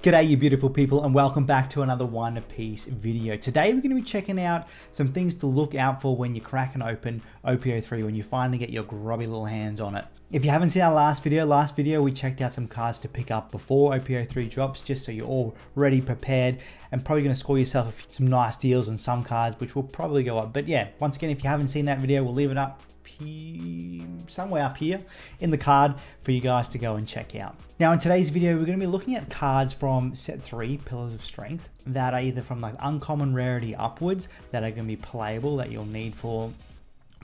G'day you beautiful people and welcome back to another One Piece video. Today we're going to be checking out some things to look out for when you're cracking open OP03, when you finally get your grubby little hands on it. If you haven't seen our last video we checked out some cards to pick up before OP03 drops, just so you're all ready, prepared, and probably going to score yourself some nice deals on some cards, which will probably go up. But yeah, once again, if you haven't seen that video, we'll leave it up somewhere up here in the card for you guys to go and check out. Now in today's video we're going to be looking at cards from set 3 Pillars of Strength that are either from like uncommon rarity upwards that are going to be playable, that you'll need for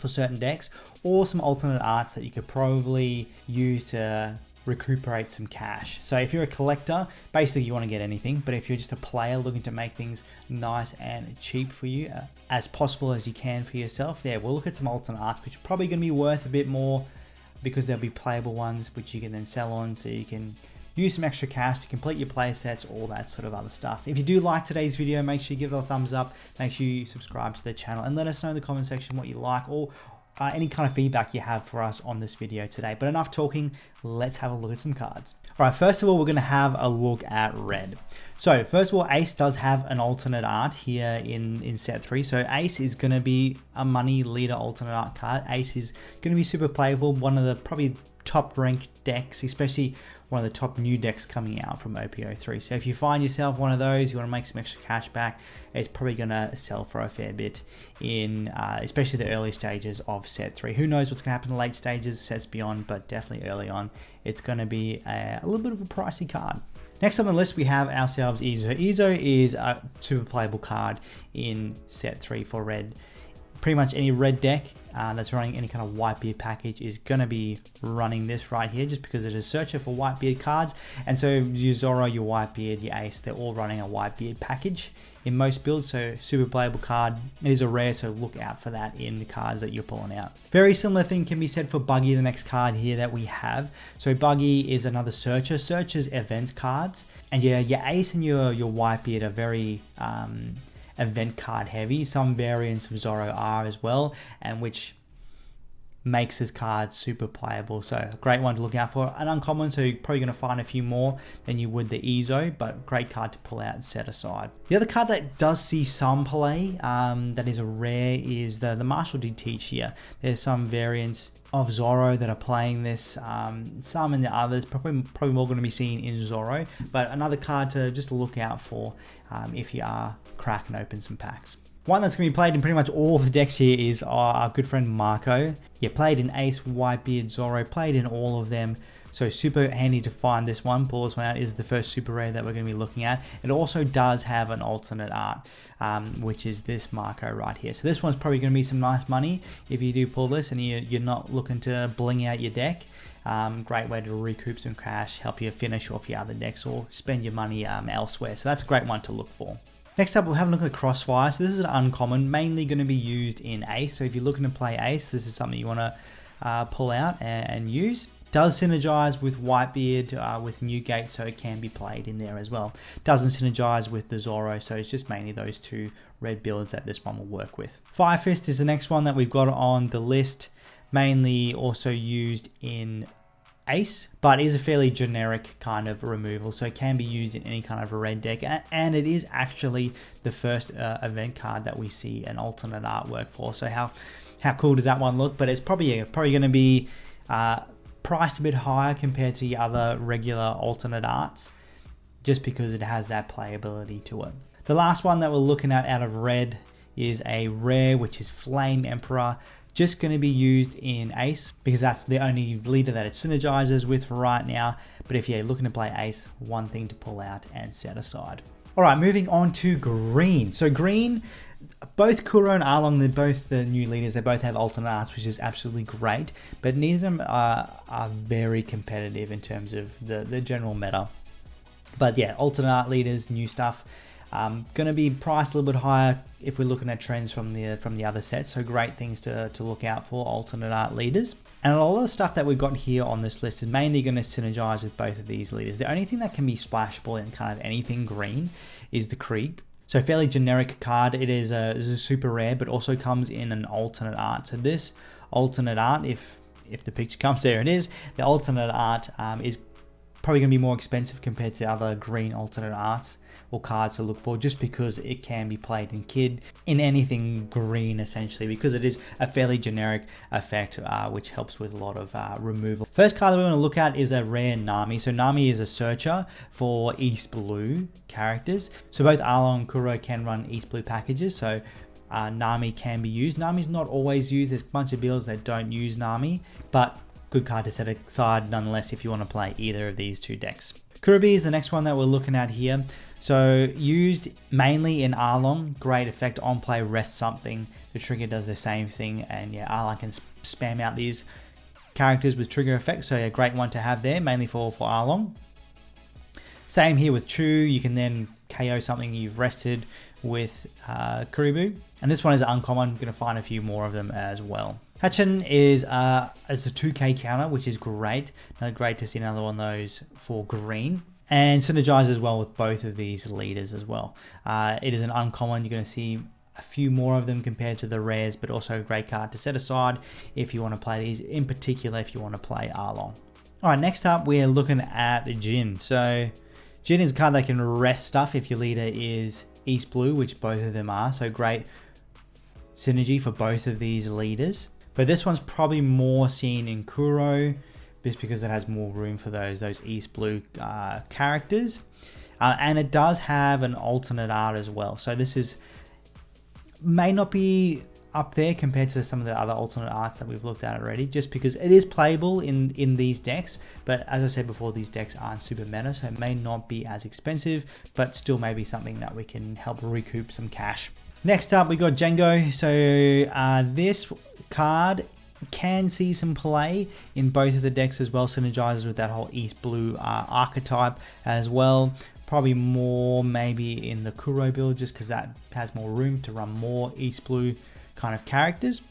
certain decks, or some alternate arts that you could probably use to recuperate some cash. So if you're a collector, basically you want to get anything, but if you're just a player looking to make things nice and cheap for you, as possible as you can for yourself, yeah, we'll look at some alternate arts which are probably going to be worth a bit more because there'll be playable ones which you can then sell on, so you can use some extra cash to complete your play sets, all that sort of other stuff. If you do like today's video, make sure you give it a thumbs up, make sure you subscribe to the channel, and let us know in the comment section what you like, or any kind of feedback you have for us on this video today. But enough talking, let's have a look at some cards. All right, first of all, we're going to have a look at red. So first of all, Ace does have an alternate art here in set 3. So Ace is going to be a money leader alternate art card. Ace is going to be super playable, one of the probably top ranked decks, especially one of the top new decks coming out from OP03. So if you find yourself one of those, you want to make some extra cash back, it's probably going to sell for a fair bit in especially the early stages of set 3. Who knows what's going to happen in the late stages, sets beyond, but definitely early on it's going to be a little bit of a pricey card. Next on the list we have ourselves Izo. Izo is a super playable card in set 3 for red. Pretty much any red deck that's running any kind of Whitebeard package is going to be running this right here, just because it is searcher for Whitebeard cards. And so your Zoro, your Whitebeard, your Ace, they're all running a Whitebeard package in most builds, so super playable card. It is a rare, so look out for that in the cards that you're pulling out. Very similar thing can be said for Buggy, the next card here that we have. So Buggy is another searcher. Searchers event cards, and yeah, your Ace and your Whitebeard are very event card heavy. Some variants of Zoro are as well, and which makes this card super playable. So a great one to look out for. An uncommon, so you're probably going to find a few more than you would the Izo, but great card to pull out and set aside. The other card that does see some play, that is a rare, is the Marshall did teach here. There's some variants of Zoro that are playing this, some in the others, probably more going to be seen in Zoro, but another card to just look out for if you are cracking open some packs. One that's going to be played in pretty much all of the decks here is our good friend Marco. Yeah, played in Ace, Whitebeard, Zoro, played in all of them. So super handy to find this one. Pull this one out. Is the first super rare that we're going to be looking at. It also does have an alternate art, which is this Marco right here. So this one's probably going to be some nice money if you do pull this and you're not looking to bling out your deck. Great way to recoup some cash, help you finish off your other decks, or spend your money elsewhere. So that's a great one to look for. Next up, we'll have a look at Crossfire. So this is an uncommon, mainly going to be used in Ace. So if you're looking to play Ace, this is something you want to pull out and use. Does synergize with Whitebeard, with Newgate, so it can be played in there as well. Doesn't synergize with the Zoro, so it's just mainly those two red builds that this one will work with. Fire Fist is the next one that we've got on the list, mainly also used in Ace, but is a fairly generic kind of removal, so it can be used in any kind of a red deck, and it is actually the first event card that we see an alternate artwork for. So how cool does that one look? But it's probably going to be priced a bit higher compared to the other regular alternate arts, just because it has that playability to it. The last one that we're looking at out of red is a rare, which is Flame Emperor. Just going to be used in Ace because that's the only leader that it synergizes with right now. But if you're looking to play Ace, one thing to pull out and set aside. All right, moving on to green. So green, both Kuro and Arlong, both the new leaders, they both have alternate arts, which is absolutely great. But neither of them are very competitive in terms of the general meta. But yeah, alternate art leaders, new stuff. Going to be priced a little bit higher if we're looking at trends from the other sets, so great things to look out for, alternate art leaders. And a lot of the stuff that we've got here on this list is mainly going to synergize with both of these leaders. The only thing that can be splashable in kind of anything green is the Krieg. So fairly generic card. It is a super rare, but also comes in an alternate art. So this alternate art, if the picture comes, there it is, the alternate art is probably going to be more expensive compared to other green alternate arts or cards to look for, just because it can be played in anything green essentially, because it is a fairly generic effect, which helps with a lot of removal. First card that we want to look at is a rare Nami. So Nami is a searcher for East Blue characters. So both Arlong and Kuro can run East Blue packages, so Nami can be used. Nami's not always used. There's a bunch of builds that don't use Nami, but good card to set aside nonetheless if you want to play either of these two decks. Kurobi is the next one that we're looking at here. So used mainly in Arlong, great effect on play, rest something. The trigger does the same thing, and yeah, Arlong can spam out these characters with trigger effects, so a great one to have there, mainly for Arlong. Same here with Chu, you can then KO something you've rested with Kuribu. And this one is uncommon, I'm going to find a few more of them as well. Hachin is as a 2k counter, which is great. Great to see another one of those for green. And synergizes well with both of these leaders as well. It is an uncommon, you're going to see a few more of them compared to the rares, but also a great card to set aside if you want to play these, in particular if you want to play Arlong. Alright, next up we're looking at Jin. So Jin is a card that can rest stuff if your leader is East Blue, which both of them are, so great synergy for both of these leaders. But this one's probably more seen in Kuro, just because it has more room for those East Blue characters. And it does have an alternate art as well. So this may not be up there compared to some of the other alternate arts that we've looked at already, just because it is playable in these decks. But as I said before, these decks aren't super meta, so it may not be as expensive, but still maybe something that we can help recoup some cash. Next up, we got Django. So this card can see some play in both of the decks as well, synergizes with that whole East Blue archetype as well. Probably more maybe in the Kuro build, just because that has more room to run more East Blue kind of characters.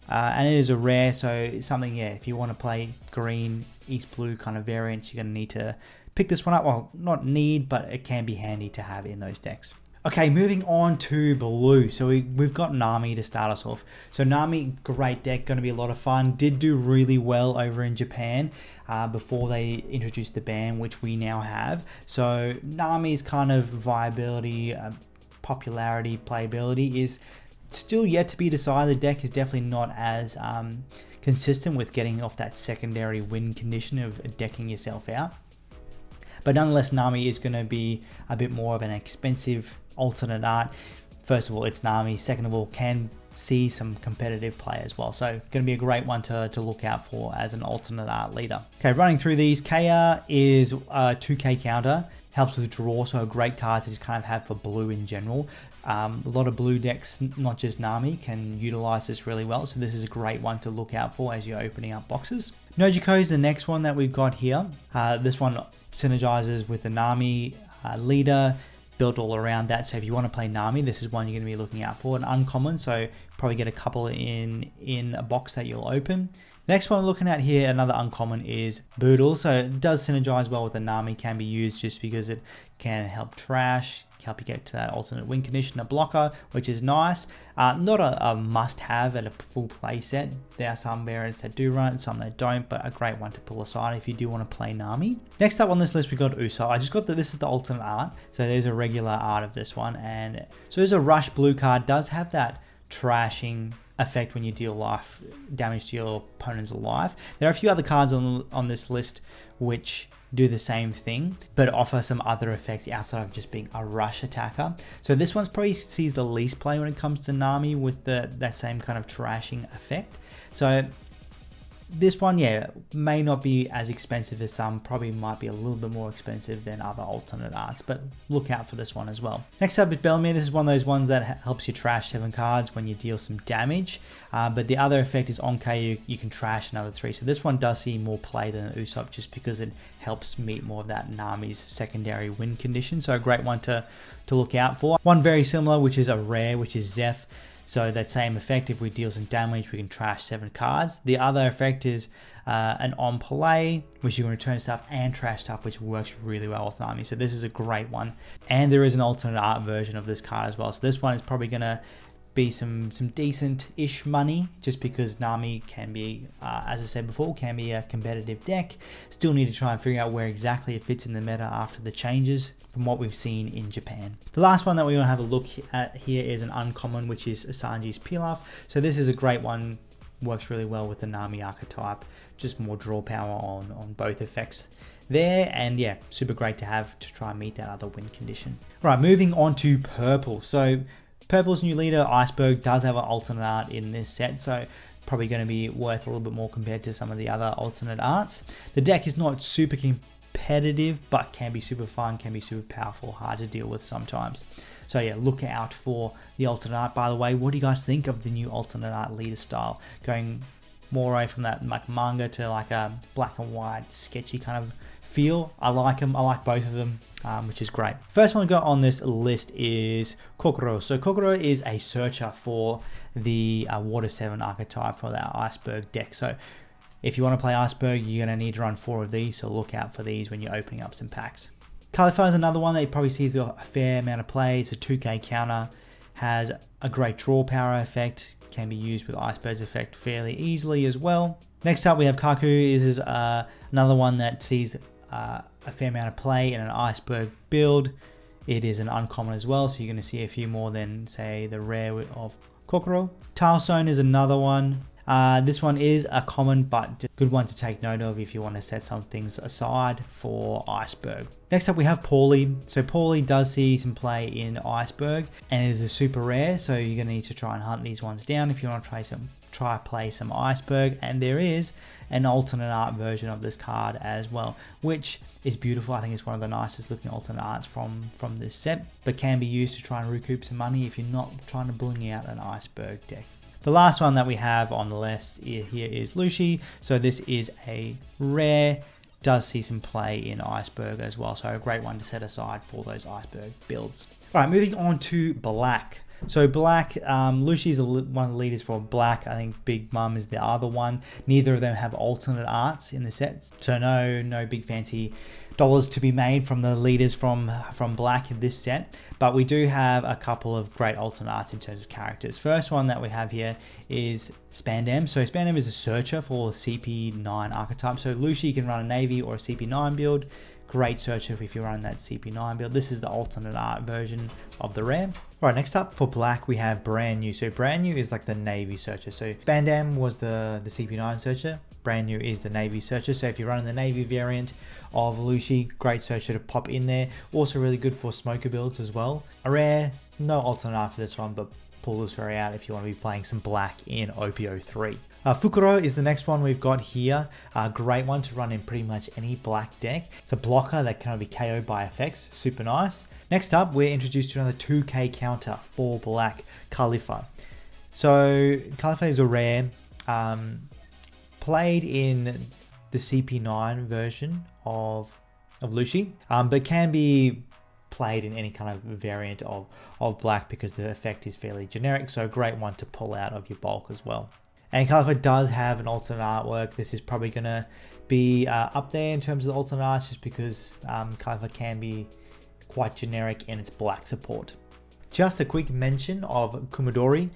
And it is a rare, so it's something, yeah, if you want to play green, East Blue kind of variants, you're going to need to pick this one up. Well, not need, but it can be handy to have in those decks. Okay, moving on to blue. So we've got Nami to start us off. So Nami, great deck, going to be a lot of fun. Did do really well over in Japan before they introduced the ban, which we now have. So Nami's kind of viability, popularity, playability is still yet to be decided. The deck is definitely not as consistent with getting off that secondary win condition of decking yourself out. But nonetheless, Nami is going to be a bit more of an expensive alternate art. First of all, it's Nami. Second of all, can see some competitive play as well. So going to be a great one to look out for as an alternate art leader. Okay, running through these, Kaya is a 2k counter. Helps with draw, so a great card to just kind of have for blue in general. A lot of blue decks, not just Nami, can utilize this really well. So this is a great one to look out for as you're opening up boxes. Nojiko is the next one that we've got here. This one synergizes with the Nami leader, built all around that. So if you want to play Nami, this is one you're going to be looking out for. An uncommon, so probably get a couple in a box that you'll open. Next one we're looking at here, another uncommon, is Boodle. So it does synergize well with the Nami, can be used just because it can help trash, help you get to that alternate win condition, a blocker, which is nice. Not a must-have at a full play set. There are some variants that do run it, some that don't, but a great one to pull aside if you do want to play Nami. Next up on this list, we got Usopp. I just got that this is the alternate art, so there's a regular art of this one, and so there's a Rush blue card, does have that trashing effect when you deal life damage to your opponent's life. There are a few other cards on this list which do the same thing, but offer some other effects outside of just being a rush attacker. So this one's probably sees the least play when it comes to Nami with that same kind of trashing effect. So this one, yeah, may not be as expensive as some, probably might be a little bit more expensive than other alternate arts, but look out for this one as well. Next up is Bellamy. This is one of those ones that helps you trash 7 cards when you deal some damage, but the other effect is on KO, you can trash another 3. So this one does see more play than Usopp just because it helps meet more of that Nami's secondary win condition. So a great one to look out for. One very similar, which is a rare, which is Zeph. So that same effect, if we deal some damage, we can trash 7 cards. The other effect is an on play, which you can return stuff and trash stuff, which works really well with Nami. So this is a great one. And there is an alternate art version of this card as well. So this one is probably going to be some decent-ish money, just because Nami can be, as I said before, can be a competitive deck. Still need to try and figure out where exactly it fits in the meta after the changes from what we've seen in Japan. The last one that we want to have a look at here is an uncommon, which is Asanji's Pilaf. So this is a great one, works really well with the Nami archetype, just more draw power on both effects there, and yeah, super great to have to try and meet that other win condition. Right, moving on to purple. So purple's new leader, Iceberg, does have an alternate art in this set, so probably going to be worth a little bit more compared to some of the other alternate arts. The deck is not super competitive, but can be super fun, can be super powerful, hard to deal with sometimes. So yeah, look out for the alternate art. By the way, what do you guys think of the new alternate art leader style? Going more away from that like manga to like a black and white sketchy kind of feel. I like them. I like both of them, which is great. First one to go on this list is Kokoro. So Kokoro is a searcher for the Water 7 archetype for that Iceberg deck. So if you want to play Iceberg, you're going to need to run 4 of these, so look out for these when you're opening up some packs. Khalifa is another one that you probably sees a fair amount of play. It's a 2k counter, has a great draw power effect, can be used with Iceberg's effect fairly easily as well. Next up we have Kaku. This is another one that sees a fair amount of play in an Iceberg build. It is an uncommon as well, so you're going to see a few more than say the rare of Kokoro. Tailstone is another one. This one is a common, but a good one to take note of if you want to set some things aside for Iceberg. Next up we have Paulie. So Paulie does see some play in Iceberg, and it is a super rare, so you're going to need to try and hunt these ones down if you want to play some Iceberg. And there is an alternate art version of this card as well, which is beautiful. I think it's one of the nicest looking alternate arts from this set, but can be used to try and recoup some money if you're not trying to bling out an Iceberg deck. The last one that we have on the list here is Lucy. So this is a rare, does see some play in Iceberg as well. So a great one to set aside for those Iceberg builds. All right, moving on to black. So black, Lucy is one of the leaders for black. I think Big Mum is the other one. Neither of them have alternate arts in the set. So no big fancy dollars to be made from the leaders from black in this set, but we do have a couple of great alternate arts in terms of characters. First one that we have here is Spandam. So Spandam is a searcher for CP9 archetype. So Lucy, you can run a Navy or a CP9 build. Great searcher if you're running that CP9 build. This is the alternate art version of the rare. All right, next up for black, we have Brand New. So Brand New is like the Navy searcher. So Spandam was the CP9 searcher. Brand New is the Navy searcher. So if you're running the Navy variant of Lucy, great searcher to pop in there. Also really good for smoker builds as well. A rare, no alternate art for this one, but pull this rare out if you want to be playing some black in OP03. Fukuro is the next one we've got here. A great one to run in pretty much any black deck. It's a blocker that can be KO'd by effects. Super nice. Next up, we're introduced to another 2k counter for black, Khalifa. So Khalifa is a rare. Played in the CP9 version of Lucy, but can be played in any kind of variant of black because the effect is fairly generic. So a great one to pull out of your bulk as well. And Khalifa does have an alternate artwork. This is probably going to be up there in terms of the alternate arts, just because Khalifa can be quite generic in its black support. Just a quick mention of Kumadori,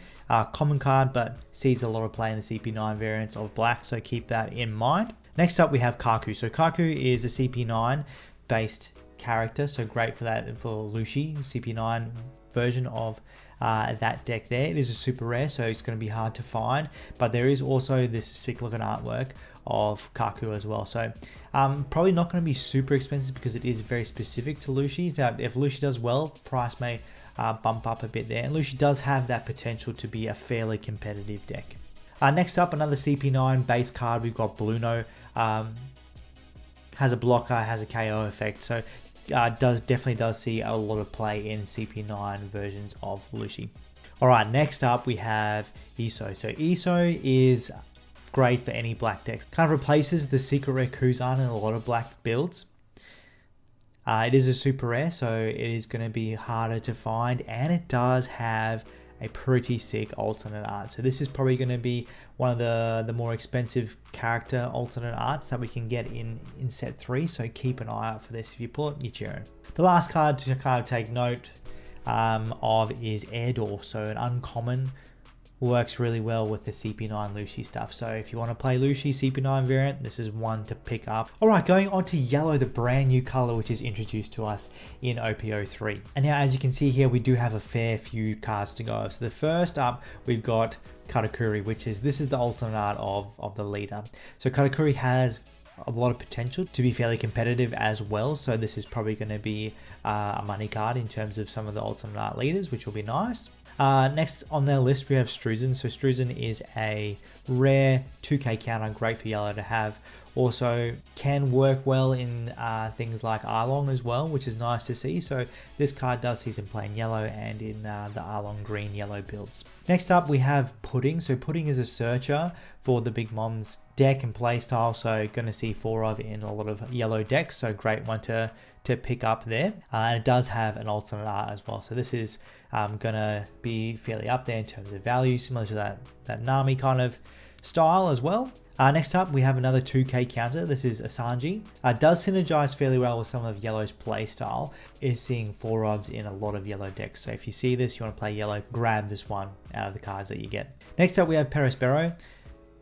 common card, but sees a lot of play in the CP9 variants of black, so keep that in mind. Next up we have Kaku. So Kaku is a CP9 based character, so great for that for Lucy, CP9 version of that deck there. It is a super rare, so it's going to be hard to find, but there is also this sick looking artwork of Kaku as well. So probably not going to be super expensive because it is very specific to Lucy's. Now, if Lucy does well, price may bump up a bit there, and Lucy does have that potential to be a fairly competitive deck. Next up, another CP9 base card. We've got Bluno. Has a blocker, has a KO effect, so definitely does see a lot of play in CP9 versions of Lucy. All right, next up we have Iso. So Iso is great for any black decks. Kind of replaces the secret rare Kuzan in a lot of black builds. It is a super rare, so it is going to be harder to find, and it does have a pretty sick alternate art. So this is probably going to be one of the more expensive character alternate arts that we can get in set 3, so keep an eye out for this. If you pull it, you're cheering. The last card to kind of take note of is Air Door. So an uncommon works really well with the CP9 Lucy stuff. So if you want to play Lucy CP9 variant, this is one to pick up. All right, going on to yellow, the brand new color which is introduced to us in OP03. And now as you can see here, we do have a fair few cards to go. So the first up, we've got Katakuri, this is the alternate art of the leader. So Katakuri has a lot of potential to be fairly competitive as well. So this is probably going to be a money card in terms of some of the alternate art leaders, which will be nice. Next on their list, we have Struzen. So Struzen is a rare 2k counter, great for yellow to have. Also can work well in things like Arlong as well, which is nice to see. So this card does see some play in yellow and in the Arlong green yellow builds. Next up, we have Pudding. So Pudding is a searcher for the Big Mom's deck and playstyle. So going to see 4 of in a lot of yellow decks. So great one to pick up there. And it does have an alternate art as well. So this is gonna be fairly up there in terms of value, similar to that Nami kind of style as well. Next up, we have another 2k counter. This is Asanji. Does synergize fairly well with some of Yellow's play style. Is seeing 4 ofs in a lot of yellow decks. So if you see this, you want to play yellow, grab this one out of the cards that you get. Next up, we have Perospero.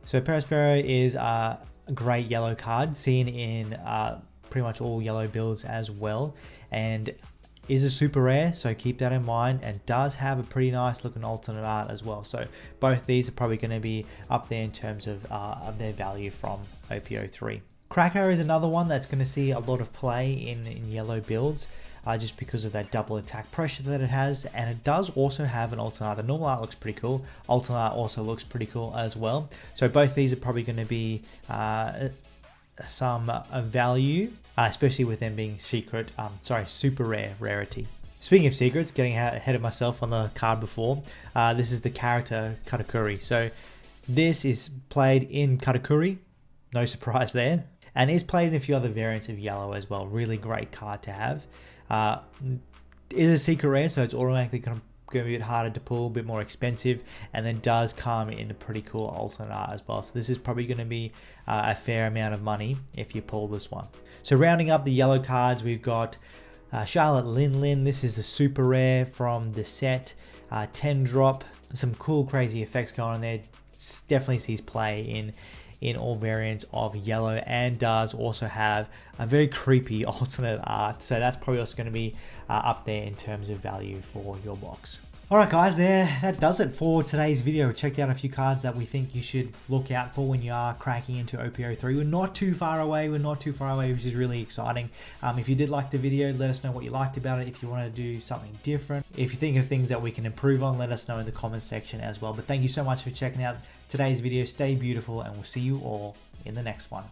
So Perospero is a great yellow card, seen in pretty much all yellow builds as well, and is a super rare, so keep that in mind, and does have a pretty nice looking alternate art as well. So both these are probably going to be up there in terms of their value from OP03. Cracker is another one that's going to see a lot of play in yellow builds, just because of that double attack pressure that it has, and it does also have an alternate art. The normal art looks pretty cool, alternate art also looks pretty cool as well. So both these are probably going to be some value, especially with them being super rare rarity. Speaking of secrets, getting ahead of myself on the card before, this is the character Katakuri. So this is played in Katakuri, no surprise there, and is played in a few other variants of yellow as well. Really great card to have. Is a secret rare, so it's automatically going to be a bit harder to pull, a bit more expensive, and then does come in a pretty cool alternate art as well. So this is probably going to be a fair amount of money if you pull this one. So rounding up the yellow cards, we've got Charlotte Lin. This is the super rare from the set, 10 drop, some cool crazy effects going on there. Definitely sees play in all variants of yellow, and does also have a very creepy alternate art. So that's probably also going to be up there in terms of value for your box. Alright guys, that does it for today's video. We checked out a few cards that we think you should look out for when you are cracking into OP03. We're not too far away, which is really exciting. If you did like the video, let us know what you liked about it. If you want to do something different, if you think of things that we can improve on, let us know in the comments section as well. But thank you so much for checking out today's video. Stay beautiful, and we'll see you all in the next one.